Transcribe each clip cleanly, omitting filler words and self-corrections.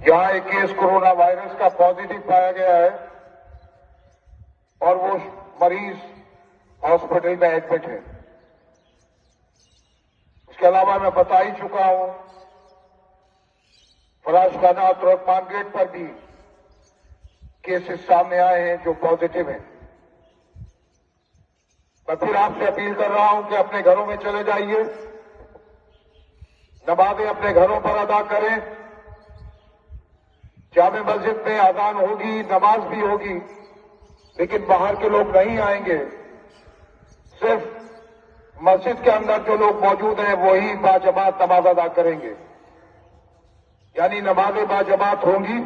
یہاں ایک case corona virus کا پازیٹو پایا گیا ہے اور وہ مریض ہاسپٹل میں ایڈمٹ ہے. اس کے علاوہ میں بتا ہی چکا ہوں فراز خانہ اور ترکمان گیٹ پر بھی کیسز سامنے آئے ہیں جو پازیٹو ہیں. میں پھر آپ سے اپیل کر رہا ہوں کہ اپنے گھروں میں چلے جائیے, نمازیں اپنے گھروں پر ادا کریں. جامع مسجد میں اذان ہوگی, نماز بھی ہوگی, لیکن باہر کے لوگ نہیں آئیں گے. صرف مسجد کے اندر جو لوگ موجود ہیں وہی باجماعت نماز ادا کریں گے. یعنی نمازیں باجماعت ہوں گی.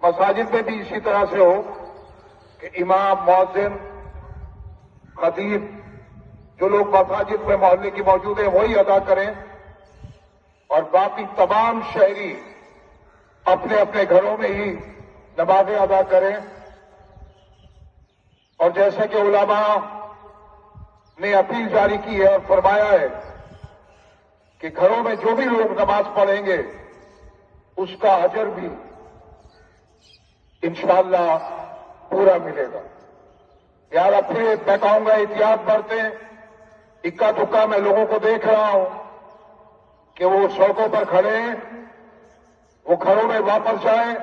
مساجد میں بھی اسی طرح سے ہو کہ امام, مؤذن, خطیب جو لوگ مساجد میں محلے کی موجود ہیں وہی ادا کریں, اور باقی تمام شہری اپنے اپنے گھروں میں ہی نمازیں ادا کریں. اور جیسا کہ علماء نے اپیل جاری کی ہے اور فرمایا ہے کہ گھروں میں جو بھی لوگ نماز پڑھیں گے اس کا اجر بھی انشاءاللہ پورا ملے گا. یار اب پھر میں کہوں گا احتیاط برتیں. اکا دکا میں لوگوں کو دیکھ رہا ہوں کہ وہ سڑکوں پر کھڑے ہیں, وہ گھروں میں واپس جائیں.